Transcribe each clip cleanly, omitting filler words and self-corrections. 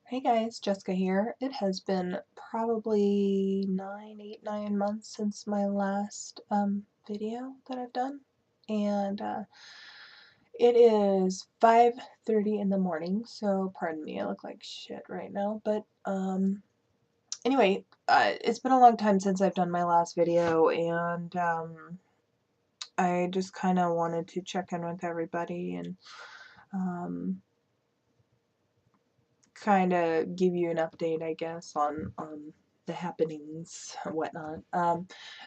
Hey guys, Jessica here. It has been probably 9 months since my last video that I've done, and it is 5:30 in the morning. So pardon me, I look like shit right now. But anyway, it's been a long time since I've done my last video, and I just kind of wanted to check in with everybody and um, kind of give you an update, I guess, on the happenings and whatnot.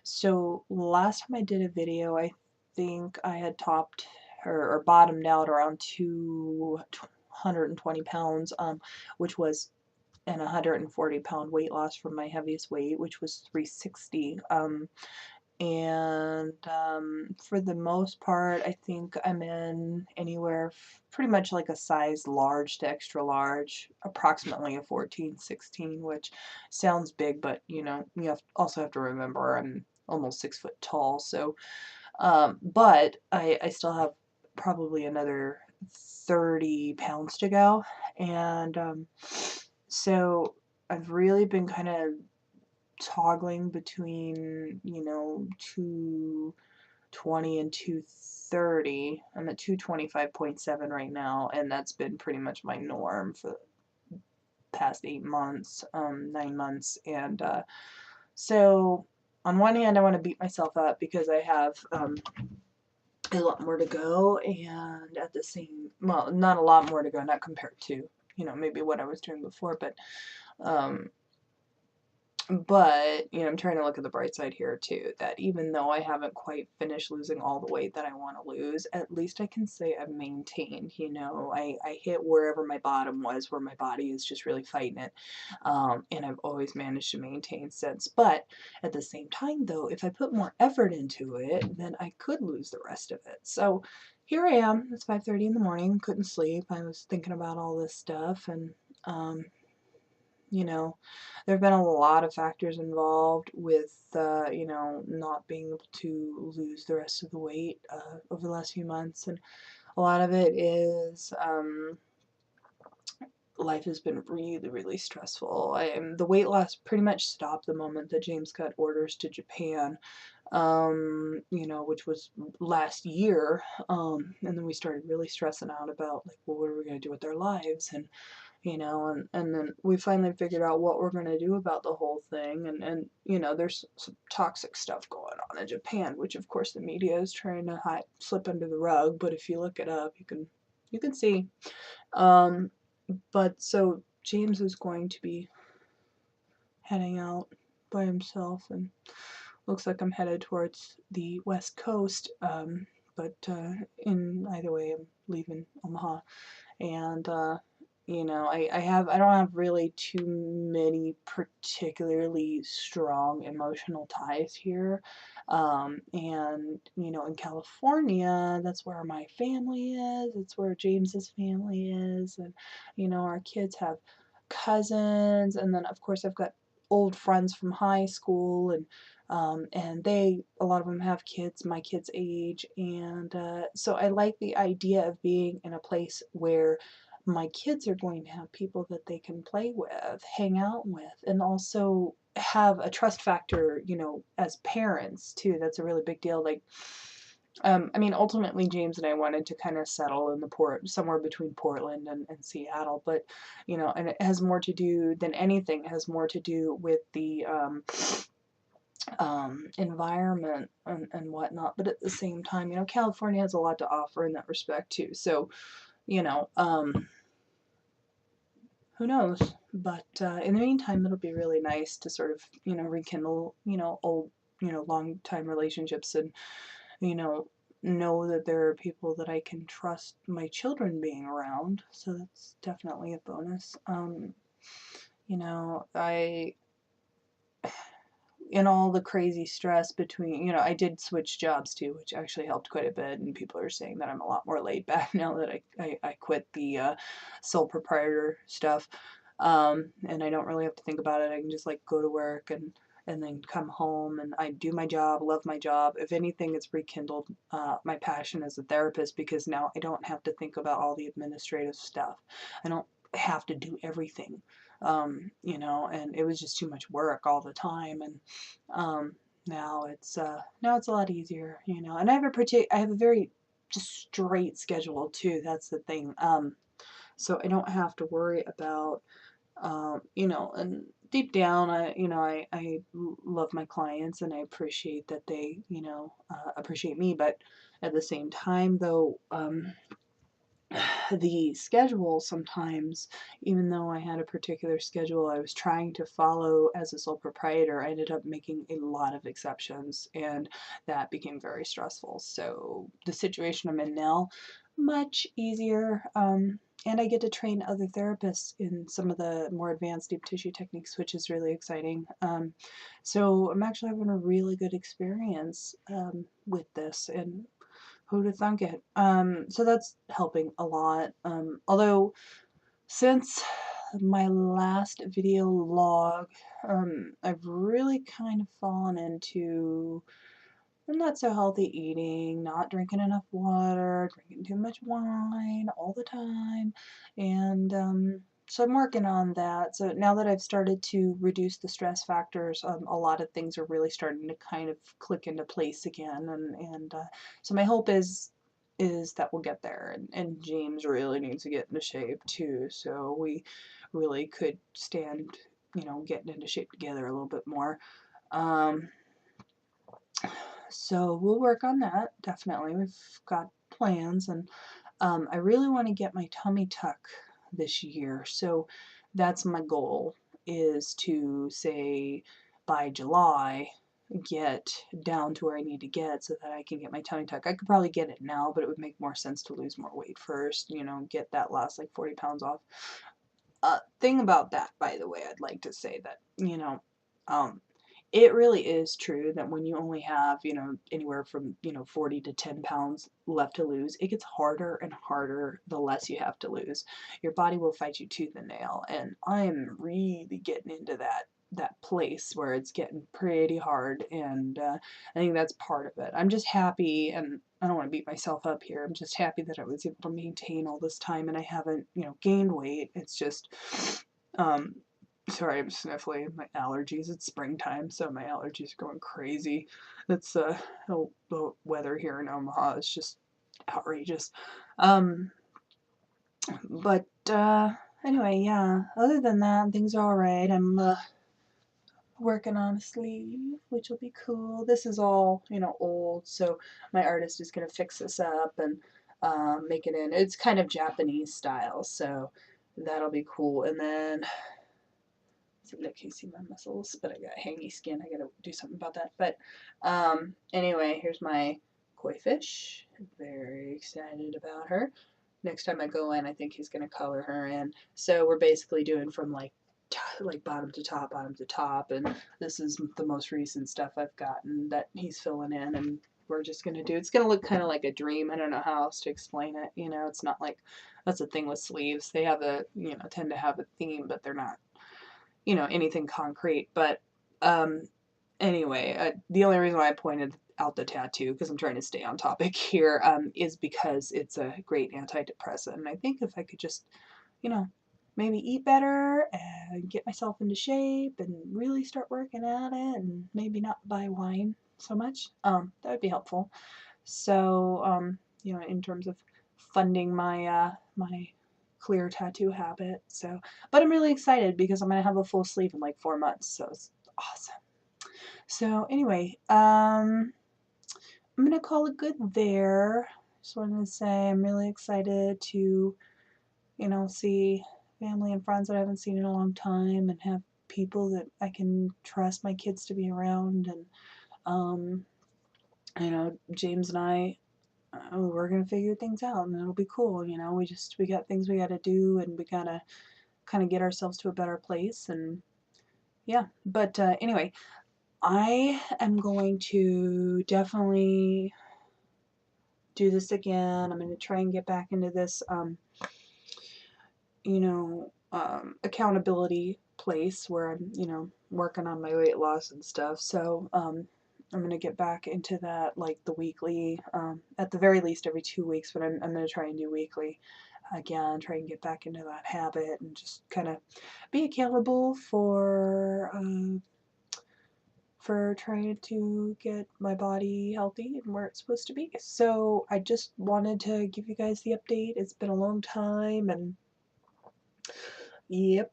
So last time I did a video, I think I had topped or bottomed out around 220 pounds, which was an 140-pound weight loss from my heaviest weight, which was 360. And for the most part, I think I'm in anywhere pretty much like a size large to extra large, approximately a 14, 16, which sounds big, but you know, you also have to remember I'm almost 6 foot tall. So, but I still have probably another 30 pounds to go. And so I've really been kind of toggling between, 220 and 230. I'm at 225.7 right now, and that's been pretty much my norm for the past 8 months, 9 months. And so on one hand, I want to beat myself up because I have a lot more to go, and at the same, well, not a lot more to go, not compared to, maybe what I was doing before, um, but, I'm trying to look at the bright side here too, that even though I haven't quite finished losing all the weight that I want to lose, at least I can say I've maintained, I hit wherever my bottom was, where my body is just really fighting it, and I've always managed to maintain since. But at the same time though, if I put more effort into it, then I could lose the rest of it. So here I am, it's 5:30 in the morning, couldn't sleep, I was thinking about all this stuff, and there have been a lot of factors involved with, not being able to lose the rest of the weight over the last few months. And a lot of it is life has been really, really stressful. The weight loss pretty much stopped the moment that James got orders to Japan, which was last year. And then we started really stressing out about, like, well, what are we going to do with our lives? And and then we finally figured out what we're going to do about the whole thing. And there's some toxic stuff going on in Japan, which of course the media is trying to slip under the rug, but if you look it up, you can see. But so James is going to be heading out by himself, and looks like I'm headed towards the West Coast. But in either way, I'm leaving Omaha, and I don't have really too many particularly strong emotional ties here. And, in California, that's where my family is. It's where James's family is. And, our kids have cousins. And then, of course, I've got old friends from high school, and a lot of them have kids my kids' age. And so I like the idea of being in a place where my kids are going to have people that they can play with, hang out with, and also have a trust factor, as parents too. That's a really big deal. Like, ultimately James and I wanted to kind of settle in the somewhere between Portland and Seattle, but, and it has more to do than anything, it has more to do with the, environment and whatnot. But at the same time, California has a lot to offer in that respect too. So, you know, um, who knows? But in the meantime, it'll be really nice to sort of, rekindle, old, long time relationships, and, know that there are people that I can trust my children being around. So that's definitely a bonus. I in all the crazy stress between, I did switch jobs too, which actually helped quite a bit, and people are saying that I'm a lot more laid back now that I quit the sole proprietor stuff, and I don't really have to think about it. I can just like go to work and then come home, and I do my job, love my job. If anything, it's rekindled my passion as a therapist, because now I don't have to think about all the administrative stuff. I don't have to do everything, you know, and it was just too much work all the time. And now it's a lot easier, you know. And I have a very just straight schedule too. That's the thing. So I don't have to worry about, you know, and deep down, I love my clients and I appreciate that they, you know, appreciate me. But at the same time, though, the schedule sometimes, even though I had a particular schedule I was trying to follow as a sole proprietor, I ended up making a lot of exceptions, and that became very stressful. So the situation I'm in now, much easier. And I get to train other therapists in some of the more advanced deep tissue techniques, which is really exciting. So I'm actually having a really good experience with this, and who'd have thunk it? So that's helping a lot. Although since my last video log, I've really kind of fallen into not so healthy eating, not drinking enough water, drinking too much wine all the time, and so I'm working on that. So now that I've started to reduce the stress factors, a lot of things are really starting to kind of click into place again, and so my hope is that we'll get there. And James really needs to get into shape too, so we really could stand, you know, getting into shape together a little bit more. Um, so we'll work on that, definitely. We've got plans, and I really want to get my tummy tuck this year. So that's my goal, is to say by July get down to where I need to get so that I can get my tummy tuck. I could probably get it now, but it would make more sense to lose more weight first, you know, get that last like 40 pounds off. Thing about that, by the way, I'd like to say that, you know, it really is true that when you only have, you know, anywhere from, you know, 40 to 10 pounds left to lose, it gets harder and harder the less you have to lose. Your body will fight you tooth and nail, and I'm really getting into that place where it's getting pretty hard, and I think that's part of it. I'm just happy, and I don't want to beat myself up here. I'm just happy that I was able to maintain all this time and I haven't, you know, gained weight. It's just, um, sorry, I'm sniffling. My allergies. It's springtime, so my allergies are going crazy. It's the weather here in Omaha is just outrageous. Um, but anyway, yeah. Other than that, things are all right. I'm working on a sleeve, which will be cool. This is all, you know, old, so my artist is gonna fix this up and make it in. It's kind of Japanese style, so that'll be cool. And then, look, you see my muscles, but I got hangy skin. I gotta do something about that. But anyway, here's my koi fish. Very excited about her. Next time I go in, I think he's gonna color her in. So we're basically doing from like bottom to top, and this is the most recent stuff I've gotten that he's filling in, and we're just gonna do. It's gonna look kind of like a dream. I don't know how else to explain it. You know, it's not like, that's the thing with sleeves. They have a, you know, tend to have a theme, but they're not, you know, anything concrete. But anyway, the only reason why I pointed out the tattoo, because I'm trying to stay on topic here, is because it's a great antidepressant, and I think if I could just, you know, maybe eat better and get myself into shape and really start working at it and maybe not buy wine so much, that would be helpful. So, you know, in terms of funding my my clear tattoo habit. So, but I'm really excited because I'm gonna have a full sleeve in like 4 months, so it's awesome. So anyway, I'm gonna call it good there. Just wanted to say I'm really excited to, you know, see family and friends that I haven't seen in a long time, and have people that I can trust my kids to be around. And you know, James and I, we're gonna figure things out, and it'll be cool. You know, we got things we gotta do, and we gotta kind of get ourselves to a better place. And yeah, but anyway, I am going to definitely do this again. I'm going to try and get back into this, you know, accountability place where I'm, you know, working on my weight loss and stuff. So, I'm going to get back into that, like the weekly, at the very least every 2 weeks, but I'm going to try and do weekly. again, try and get back into that habit and just kind of be accountable for trying to get my body healthy and where it's supposed to be. So I just wanted to give you guys the update. It's been a long time, and yep.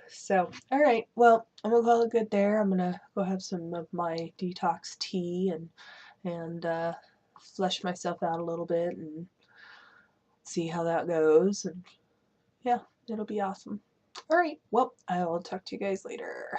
So, alright, well, I'm gonna call it good there. I'm gonna go have some of my detox tea and flush myself out a little bit and see how that goes. And yeah, it'll be awesome. Alright, well, I will talk to you guys later.